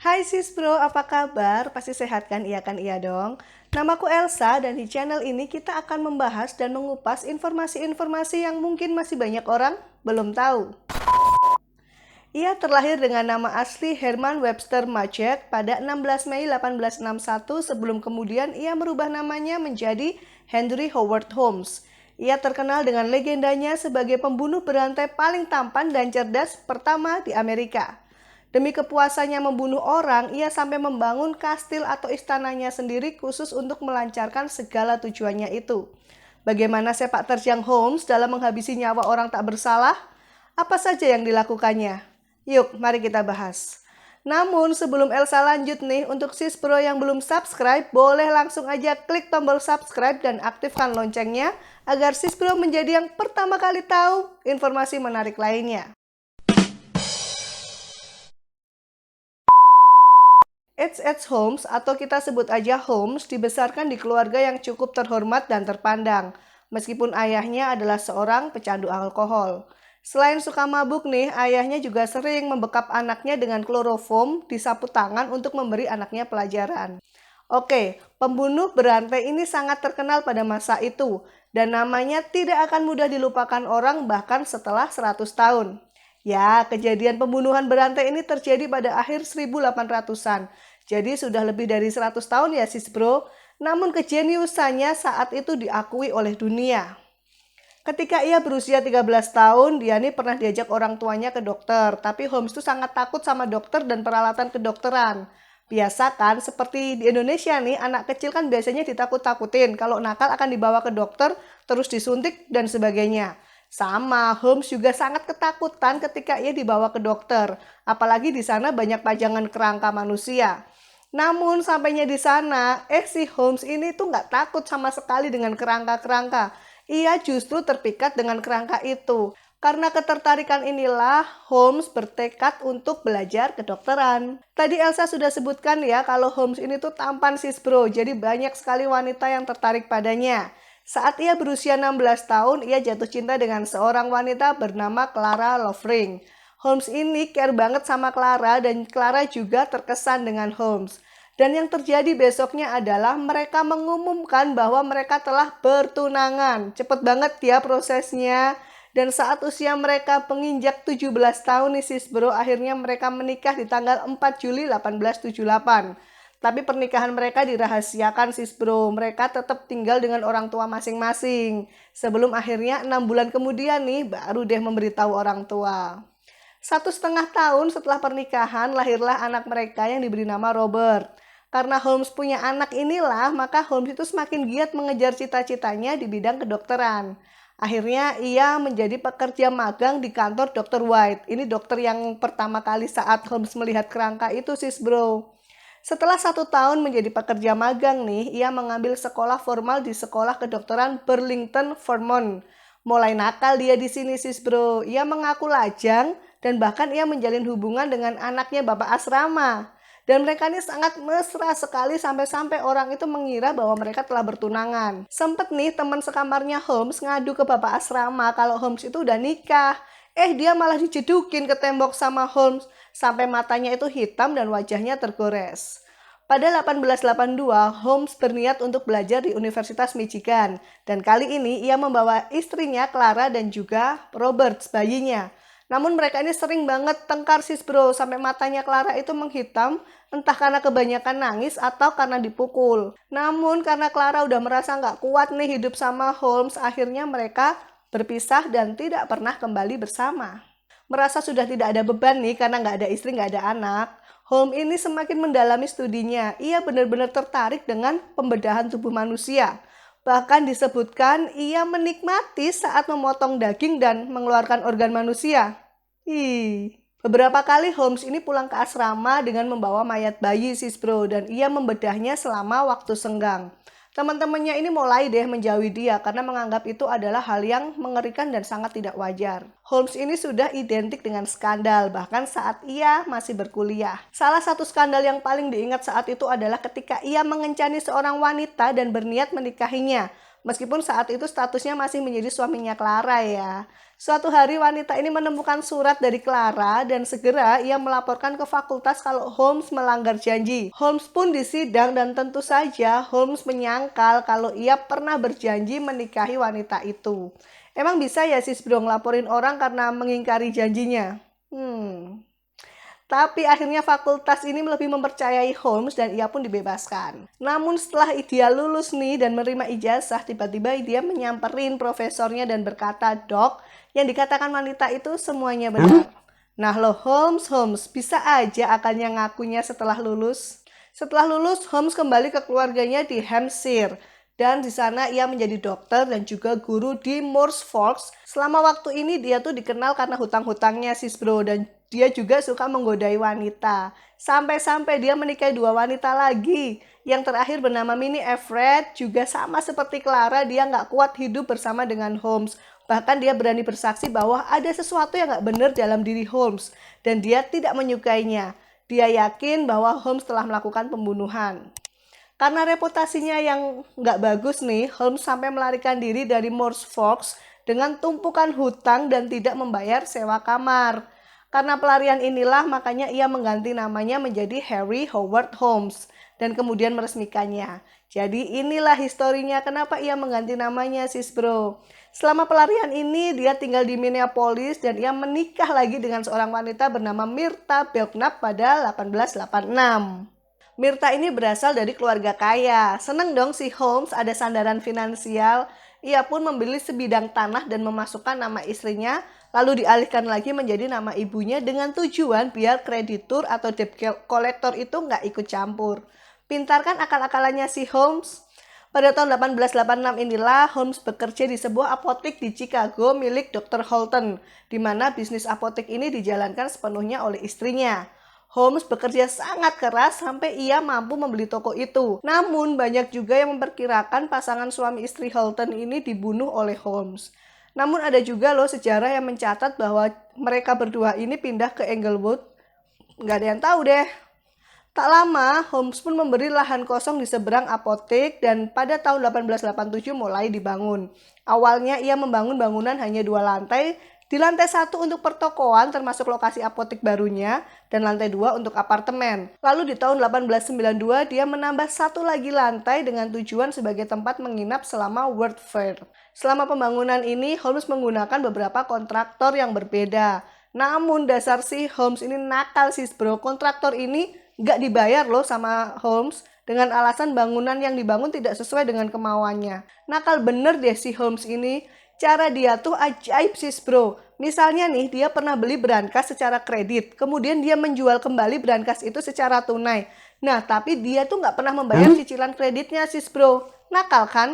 Hai sis bro, apa kabar? Pasti sehat kan? Iya kan? Iya dong. Namaku Elsa dan di channel ini kita akan membahas dan mengupas informasi-informasi yang mungkin masih banyak orang belum tahu. Ia terlahir dengan nama asli Herman Webster Maczek pada 16 Mei 1861 sebelum kemudian ia merubah namanya menjadi Henry Howard Holmes. Ia terkenal dengan legendanya sebagai pembunuh berantai paling tampan dan cerdas pertama di Amerika. Demi kepuasannya membunuh orang, ia sampai membangun kastil atau istananya sendiri khusus untuk melancarkan segala tujuannya itu. Bagaimana sepak terjang Holmes dalam menghabisi nyawa orang tak bersalah? Apa saja yang dilakukannya? Yuk, mari kita bahas. Namun sebelum Elsa lanjut nih, untuk sis bro yang belum subscribe, boleh langsung aja klik tombol subscribe dan aktifkan loncengnya agar sis bro menjadi yang pertama kali tahu informasi menarik lainnya. H.H. Holmes atau kita sebut aja Holmes dibesarkan di keluarga yang cukup terhormat dan terpandang, meskipun ayahnya adalah seorang pecandu alkohol. Selain suka mabuk nih, ayahnya juga sering membekap anaknya dengan kloroform di sapu tangan untuk memberi anaknya pelajaran. Oke, pembunuh berantai ini sangat terkenal pada masa itu, dan namanya tidak akan mudah dilupakan orang bahkan setelah 100 tahun. Ya, kejadian pembunuhan berantai ini terjadi pada akhir 1800-an. Jadi sudah lebih dari 100 tahun ya sis bro. Namun kejeniusannya saat itu diakui oleh dunia. Ketika ia berusia 13 tahun, dia nih pernah diajak orang tuanya ke dokter. Tapi Holmes tuh sangat takut sama dokter dan peralatan kedokteran. Biasa kan, seperti di Indonesia nih, anak kecil kan biasanya ditakut-takutin. Kalau nakal akan dibawa ke dokter, terus disuntik dan sebagainya. Sama, Holmes juga sangat ketakutan ketika ia dibawa ke dokter. Apalagi di sana banyak pajangan kerangka manusia. Namun sampainya di sana, si Holmes ini tuh nggak takut sama sekali dengan kerangka-kerangka. Ia justru terpikat dengan kerangka itu. Karena ketertarikan inilah, Holmes bertekad untuk belajar kedokteran. Tadi Elsa sudah sebutkan ya kalau Holmes ini tuh tampan sis bro, jadi banyak sekali wanita yang tertarik padanya. Saat ia berusia 16 tahun, ia jatuh cinta dengan seorang wanita bernama Clara Lovering. Holmes ini care banget sama Clara dan Clara juga terkesan dengan Holmes. Dan yang terjadi besoknya adalah mereka mengumumkan bahwa mereka telah bertunangan. Cepet banget ya prosesnya. Dan saat usia mereka menginjak 17 tahun nih sis bro, akhirnya mereka menikah di tanggal 4 Juli 1878. Tapi pernikahan mereka dirahasiakan sis bro. Mereka tetap tinggal dengan orang tua masing-masing. Sebelum akhirnya 6 bulan kemudian nih baru deh memberitahu orang tua. 1,5 tahun setelah pernikahan lahirlah anak mereka yang diberi nama Robert. Karena Holmes punya anak inilah, maka Holmes itu semakin giat mengejar cita-citanya di bidang kedokteran. Akhirnya ia menjadi pekerja magang di kantor Dr. White. Ini dokter yang pertama kali saat Holmes melihat kerangka itu sis bro. Setelah 1 tahun menjadi pekerja magang nih, ia mengambil sekolah formal di sekolah kedokteran Burlington, Vermont. Mulai nakal dia di sini sis bro. Ia mengaku lajang dan bahkan ia menjalin hubungan dengan anaknya Bapak Asrama. Dan mereka ini sangat mesra sekali sampai-sampai orang itu mengira bahwa mereka telah bertunangan. Sempet nih teman sekamarnya Holmes ngadu ke Bapak Asrama kalau Holmes itu udah nikah. Dia malah dicedukin ke tembok sama Holmes sampai matanya itu hitam dan wajahnya tergores. Pada 1882, Holmes berniat untuk belajar di Universitas Michigan. Dan kali ini ia membawa istrinya Clara dan juga Robert bayinya. Namun mereka ini sering banget tengkar sis bro, sampai matanya Clara itu menghitam, entah karena kebanyakan nangis atau karena dipukul. Namun karena Clara udah merasa nggak kuat nih hidup sama Holmes, akhirnya mereka berpisah dan tidak pernah kembali bersama. Merasa sudah tidak ada beban nih karena nggak ada istri, nggak ada anak. Holmes ini semakin mendalami studinya. Ia benar-benar tertarik dengan pembedahan tubuh manusia. Bahkan disebutkan ia menikmati saat memotong daging dan mengeluarkan organ manusia. Beberapa kali Holmes ini pulang ke asrama dengan membawa mayat bayi sis bro dan ia membedahnya selama waktu senggang. Teman-temannya ini mulai deh menjauhi dia karena menganggap itu adalah hal yang mengerikan dan sangat tidak wajar. Holmes ini sudah identik dengan skandal bahkan saat ia masih berkuliah. Salah satu skandal yang paling diingat saat itu adalah ketika ia mengencani seorang wanita dan berniat menikahinya. Meskipun saat itu statusnya masih menjadi suaminya Clara ya. Suatu hari wanita ini menemukan surat dari Clara dan segera ia melaporkan ke fakultas kalau Holmes melanggar janji. Holmes pun disidang dan tentu saja Holmes menyangkal kalau ia pernah berjanji menikahi wanita itu. Emang bisa ya sis bro ngelaporin orang karena mengingkari janjinya? Tapi akhirnya fakultas ini lebih mempercayai Holmes dan ia pun dibebaskan. Namun setelah dia lulus nih dan menerima ijazah, tiba-tiba dia menyamperin profesornya dan berkata, "Dok, yang dikatakan wanita itu semuanya benar." Nah loh Holmes, bisa aja akalnya ngakunya setelah lulus. Setelah lulus, Holmes kembali ke keluarganya di Hampshire. Dan di sana ia menjadi dokter dan juga guru di Moors Forks. Selama waktu ini dia tuh dikenal karena hutang-hutangnya sis bro. Dan dia juga suka menggodai wanita. Sampai-sampai dia menikahi 2 wanita lagi. Yang terakhir bernama Minnie Everett. Juga sama seperti Clara, dia nggak kuat hidup bersama dengan Holmes. Bahkan dia berani bersaksi bahwa ada sesuatu yang nggak benar dalam diri Holmes. Dan dia tidak menyukainya. Dia yakin bahwa Holmes telah melakukan pembunuhan. Karena reputasinya yang nggak bagus nih, Holmes sampai melarikan diri dari Moors Forks dengan tumpukan hutang dan tidak membayar sewa kamar. Karena pelarian inilah makanya ia mengganti namanya menjadi Harry Howard Holmes dan kemudian meresmikannya. Jadi inilah historinya kenapa ia mengganti namanya sis bro. Selama pelarian ini dia tinggal di Minneapolis dan ia menikah lagi dengan seorang wanita bernama Myrta Belknap pada 1886. Myrta ini berasal dari keluarga kaya. Seneng dong si Holmes ada sandaran finansial. Ia pun membeli sebidang tanah dan memasukkan nama istrinya, lalu dialihkan lagi menjadi nama ibunya dengan tujuan biar kreditur atau debt collector itu nggak ikut campur. Pintar kan akal-akalannya si Holmes? Pada tahun 1886 inilah Holmes bekerja di sebuah apotek di Chicago milik Dr. Holton, di mana bisnis apotek ini dijalankan sepenuhnya oleh istrinya. Holmes bekerja sangat keras sampai ia mampu membeli toko itu. Namun banyak juga yang memperkirakan pasangan suami istri Holton ini dibunuh oleh Holmes. Namun ada juga loh sejarah yang mencatat bahwa mereka berdua ini pindah ke Englewood. Nggak ada yang tahu deh. Tak lama, Holmes pun memberi lahan kosong di seberang apotek dan pada tahun 1887 mulai dibangun. Awalnya ia membangun bangunan hanya 2 lantai. Di lantai 1 untuk pertokoan termasuk lokasi apotek barunya dan lantai 2 untuk apartemen. Lalu di tahun 1892 dia menambah 1 lagi lantai dengan tujuan sebagai tempat menginap selama World Fair. Selama pembangunan ini Holmes menggunakan beberapa kontraktor yang berbeda. Namun dasar si Holmes ini nakal sih bro. Kontraktor ini nggak dibayar loh sama Holmes dengan alasan bangunan yang dibangun tidak sesuai dengan kemauannya. Nakal bener deh si Holmes ini. Cara dia tuh ajaib sis bro. Misalnya nih dia pernah beli brankas secara kredit. Kemudian dia menjual kembali brankas itu secara tunai. Nah tapi dia tuh nggak pernah membayar cicilan kreditnya sis bro. Nakal kan?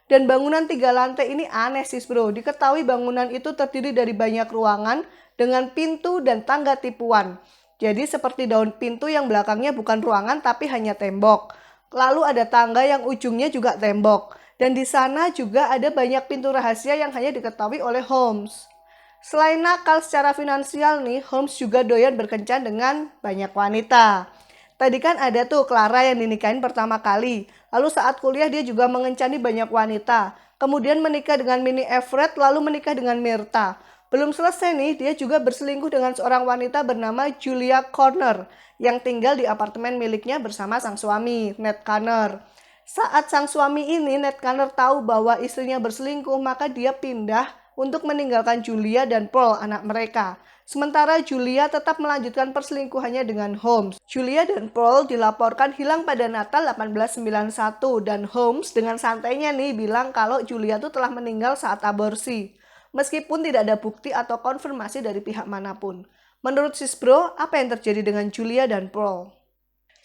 Dan bangunan 3 lantai ini aneh sis bro. Diketahui bangunan itu terdiri dari banyak ruangan dengan pintu dan tangga tipuan. Jadi seperti daun pintu yang belakangnya bukan ruangan tapi hanya tembok. Lalu ada tangga yang ujungnya juga tembok. Dan di sana juga ada banyak pintu rahasia yang hanya diketahui oleh Holmes. Selain nakal secara finansial nih, Holmes juga doyan berkencan dengan banyak wanita. Tadi kan ada tuh Clara yang dinikahin pertama kali. Lalu saat kuliah dia juga mengencani banyak wanita. Kemudian menikah dengan Minnie Everett, lalu menikah dengan Myrta. Belum selesai nih, dia juga berselingkuh dengan seorang wanita bernama Julia Corner yang tinggal di apartemen miliknya bersama sang suami, Ned Connor. Saat sang suami ini, Ned Connor tahu bahwa istrinya berselingkuh, maka dia pindah untuk meninggalkan Julia dan Paul, anak mereka. Sementara Julia tetap melanjutkan perselingkuhannya dengan Holmes. Julia dan Paul dilaporkan hilang pada Natal 1891 dan Holmes dengan santainya nih bilang kalau Julia tuh telah meninggal saat aborsi. Meskipun tidak ada bukti atau konfirmasi dari pihak manapun. Menurut sis bro, apa yang terjadi dengan Julia dan Paul?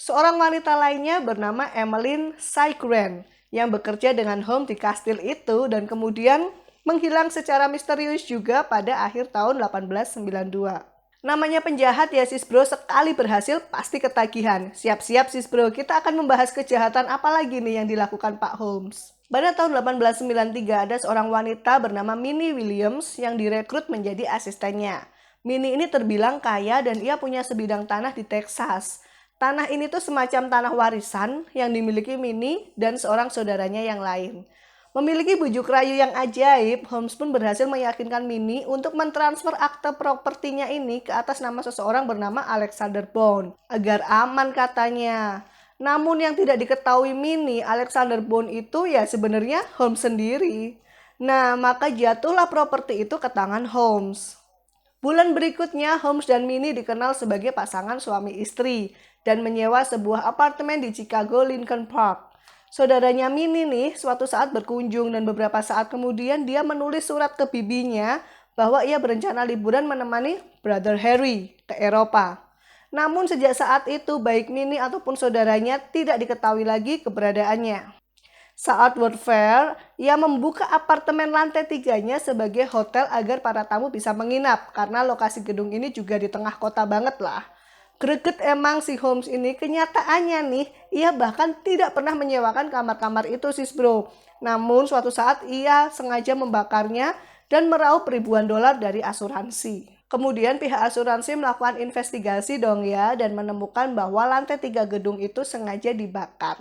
Seorang wanita lainnya bernama Emmeline Cygren yang bekerja dengan Holmes di kastil itu dan kemudian menghilang secara misterius juga pada akhir tahun 1892. Namanya penjahat ya sis bro, sekali berhasil pasti ketagihan. Siap-siap sis bro, kita akan membahas kejahatan apa lagi nih yang dilakukan Pak Holmes. Pada tahun 1893 ada seorang wanita bernama Minnie Williams yang direkrut menjadi asistennya. Minnie ini terbilang kaya dan ia punya sebidang tanah di Texas. Tanah ini tuh semacam tanah warisan yang dimiliki Minnie dan seorang saudaranya yang lain. Memiliki bujuk rayu yang ajaib, Holmes pun berhasil meyakinkan Minnie untuk mentransfer akte propertinya ini ke atas nama seseorang bernama Alexander Bond, agar aman katanya. Namun yang tidak diketahui Minnie, Alexander Bond itu ya sebenarnya Holmes sendiri. Nah, maka jatuhlah properti itu ke tangan Holmes. Bulan berikutnya, Holmes dan Minnie dikenal sebagai pasangan suami istri dan menyewa sebuah apartemen di Chicago Lincoln Park. Saudaranya Minnie nih suatu saat berkunjung dan beberapa saat kemudian dia menulis surat ke bibinya bahwa ia berencana liburan menemani Brother Harry ke Eropa. Namun sejak saat itu baik Minnie ataupun saudaranya tidak diketahui lagi keberadaannya. Saat World Fair, ia membuka apartemen lantai 3-nya sebagai hotel agar para tamu bisa menginap karena lokasi gedung ini juga di tengah kota banget lah. Greget emang si Holmes ini, kenyataannya nih, ia bahkan tidak pernah menyewakan kamar-kamar itu sis bro. Namun suatu saat ia sengaja membakarnya dan meraup ribuan dolar dari asuransi. Kemudian pihak asuransi melakukan investigasi dong ya dan menemukan bahwa lantai 3 gedung itu sengaja dibakar.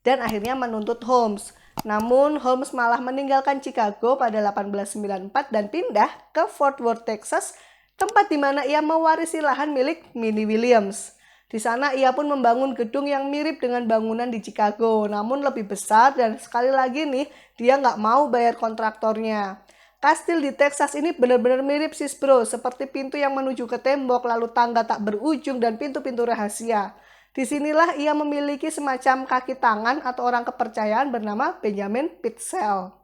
Dan akhirnya menuntut Holmes. Namun Holmes malah meninggalkan Chicago pada 1894 dan pindah ke Fort Worth, Texas, tempat di mana ia mewarisi lahan milik Minnie Williams. Di sana ia pun membangun gedung yang mirip dengan bangunan di Chicago, namun lebih besar dan sekali lagi nih dia nggak mau bayar kontraktornya. Kastil di Texas ini benar-benar mirip sis bro, seperti pintu yang menuju ke tembok, lalu tangga tak berujung dan pintu-pintu rahasia. Disinilah ia memiliki semacam kaki tangan atau orang kepercayaan bernama Benjamin Pitzel.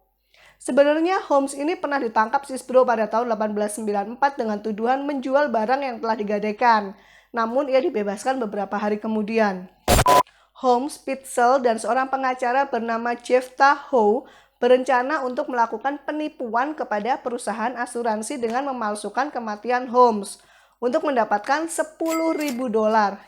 Sebenarnya Holmes ini pernah ditangkap sis bro pada tahun 1894 dengan tuduhan menjual barang yang telah digadaikan. Namun ia dibebaskan beberapa hari kemudian. Holmes, Pitzel, dan seorang pengacara bernama Jephthah Howe berencana untuk melakukan penipuan kepada perusahaan asuransi dengan memalsukan kematian Holmes untuk mendapatkan $10.000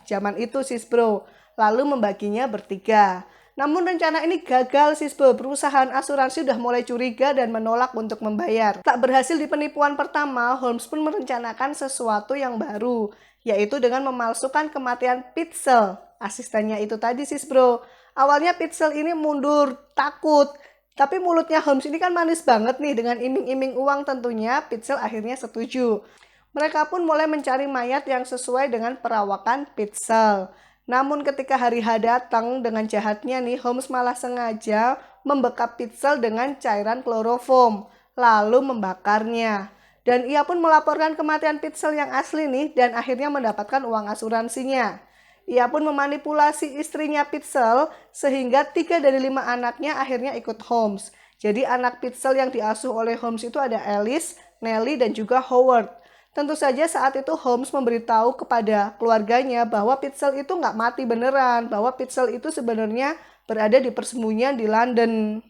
zaman itu sis bro, lalu membaginya bertiga. Namun rencana ini gagal sis bro, perusahaan asuransi sudah mulai curiga dan menolak untuk membayar. Tak berhasil di penipuan pertama, Holmes pun merencanakan sesuatu yang baru, yaitu dengan memalsukan kematian Pitzel, asistennya itu tadi sis bro. Awalnya Pitzel ini mundur, takut. Tapi mulutnya Holmes ini kan manis banget nih, dengan iming-iming uang tentunya Pitzel akhirnya setuju. Mereka pun mulai mencari mayat yang sesuai dengan perawakan Pitzel. Namun ketika hari H datang, dengan jahatnya nih Holmes malah sengaja membekap Pitzel dengan cairan kloroform, lalu membakarnya. Dan ia pun melaporkan kematian Pitzel yang asli nih dan akhirnya mendapatkan uang asuransinya. Ia pun memanipulasi istrinya Pitzel sehingga 3 dari 5 anaknya akhirnya ikut Holmes. Jadi anak Pitzel yang diasuh oleh Holmes itu ada Alice, Nellie, dan juga Howard. Tentu saja saat itu Holmes memberitahu kepada keluarganya bahwa Pitzel itu nggak mati beneran, bahwa Pitzel itu sebenarnya berada di persembunyian di London.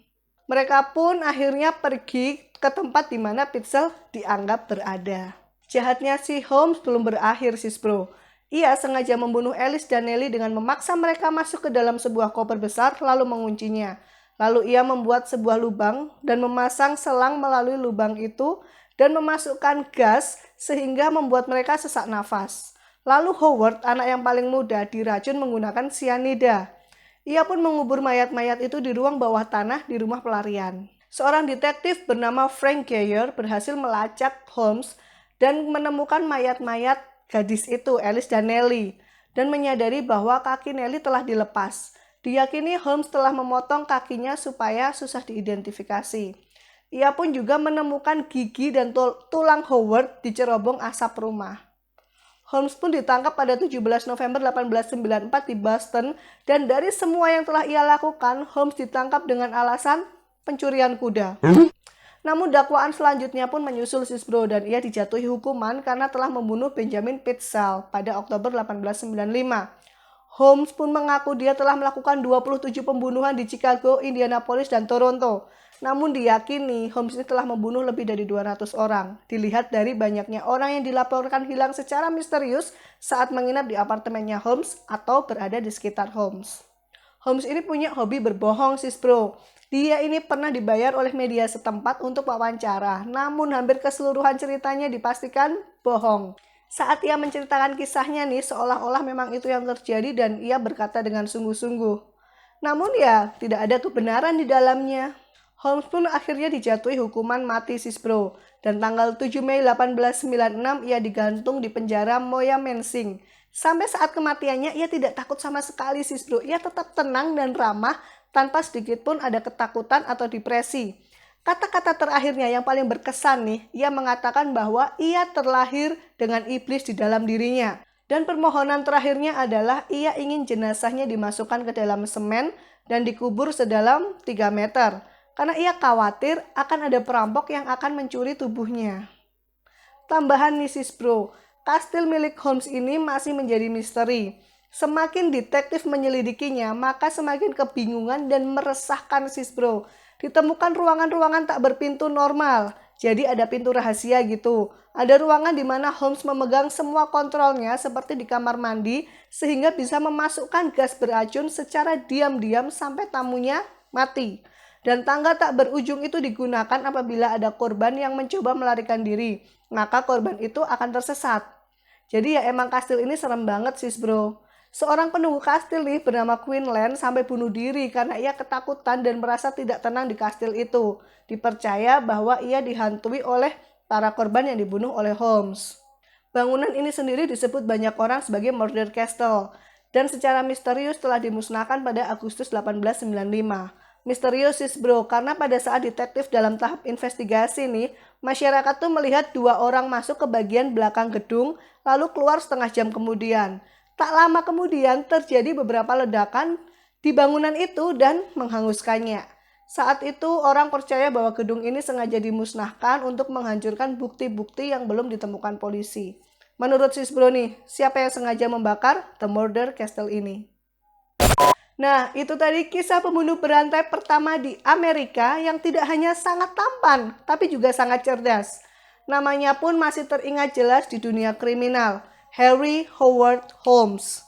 Mereka pun akhirnya pergi ke tempat di mana Pitzel dianggap berada. Jahatnya si Holmes belum berakhir sis bro. Ia sengaja membunuh Alice dan Nellie dengan memaksa mereka masuk ke dalam sebuah koper besar lalu menguncinya. Lalu ia membuat sebuah lubang dan memasang selang melalui lubang itu dan memasukkan gas sehingga membuat mereka sesak nafas. Lalu Howard, anak yang paling muda, diracun menggunakan sianida. Ia pun mengubur mayat-mayat itu di ruang bawah tanah di rumah pelarian. Seorang detektif bernama Frank Geyer berhasil melacak Holmes dan menemukan mayat-mayat gadis itu, Alice dan Nellie, dan menyadari bahwa kaki Nellie telah dilepas. Diyakini Holmes telah memotong kakinya supaya susah diidentifikasi. Ia pun juga menemukan gigi dan tulang Howard di cerobong asap rumah. Holmes pun ditangkap pada 17 November 1894 di Boston, dan dari semua yang telah ia lakukan, Holmes ditangkap dengan alasan pencurian kuda. Namun dakwaan selanjutnya pun menyusul sis bro dan ia dijatuhi hukuman karena telah membunuh Benjamin Pitzel pada Oktober 1895. Holmes pun mengaku dia telah melakukan 27 pembunuhan di Chicago, Indianapolis, dan Toronto. Namun diyakini Holmes ini telah membunuh lebih dari 200 orang. Dilihat dari banyaknya orang yang dilaporkan hilang secara misterius saat menginap di apartemennya Holmes atau berada di sekitar Holmes. Holmes ini punya hobi berbohong sis bro. Dia ini pernah dibayar oleh media setempat untuk wawancara, namun hampir keseluruhan ceritanya dipastikan bohong. Saat ia menceritakan kisahnya nih, seolah-olah memang itu yang terjadi dan ia berkata dengan sungguh-sungguh. Namun ya, tidak ada kebenaran di dalamnya. Holmes pun akhirnya dijatuhi hukuman mati sis bro. Dan tanggal 7 Mei 1896 ia digantung di penjara Moya Mensing. Sampai saat kematiannya ia tidak takut sama sekali sis bro. Ia tetap tenang dan ramah tanpa sedikit pun ada ketakutan atau depresi. Kata-kata terakhirnya yang paling berkesan nih, ia mengatakan bahwa ia terlahir dengan iblis di dalam dirinya. Dan permohonan terakhirnya adalah ia ingin jenazahnya dimasukkan ke dalam semen dan dikubur sedalam 3 meter. Karena ia khawatir akan ada perampok yang akan mencuri tubuhnya. Tambahan nih sis bro, kastil milik Holmes ini masih menjadi misteri. Semakin detektif menyelidikinya, maka semakin kebingungan dan meresahkan sis bro. Ditemukan ruangan-ruangan tak berpintu normal, jadi ada pintu rahasia gitu. Ada ruangan di mana Holmes memegang semua kontrolnya seperti di kamar mandi, sehingga bisa memasukkan gas beracun secara diam-diam sampai tamunya mati. Dan tangga tak berujung itu digunakan apabila ada korban yang mencoba melarikan diri, maka korban itu akan tersesat. Jadi ya emang kastil ini serem banget sis bro. Seorang penunggu kastil nih bernama Quinlan sampai bunuh diri karena ia ketakutan dan merasa tidak tenang di kastil itu. Dipercaya bahwa ia dihantui oleh para korban yang dibunuh oleh Holmes. Bangunan ini sendiri disebut banyak orang sebagai Murder Castle dan secara misterius telah dimusnahkan pada Agustus 1895. Misterius sis bro, karena pada saat detektif dalam tahap investigasi nih, masyarakat tuh melihat 2 orang masuk ke bagian belakang gedung, lalu keluar setengah jam kemudian. Tak lama kemudian terjadi beberapa ledakan di bangunan itu dan menghanguskannya. Saat itu orang percaya bahwa gedung ini sengaja dimusnahkan untuk menghancurkan bukti-bukti yang belum ditemukan polisi. Menurut sis bro nih, siapa yang sengaja membakar The Murder Castle ini? Nah, itu tadi kisah pembunuh berantai pertama di Amerika yang tidak hanya sangat tampan, tapi juga sangat cerdas. Namanya pun masih teringat jelas di dunia kriminal, Henry Howard Holmes.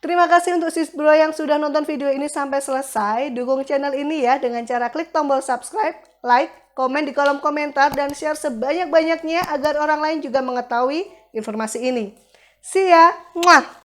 Terima kasih untuk sis bro yang sudah nonton video ini sampai selesai. Dukung channel ini ya dengan cara klik tombol subscribe, like, komen di kolom komentar, dan share sebanyak-banyaknya agar orang lain juga mengetahui informasi ini. See ya! Mwah!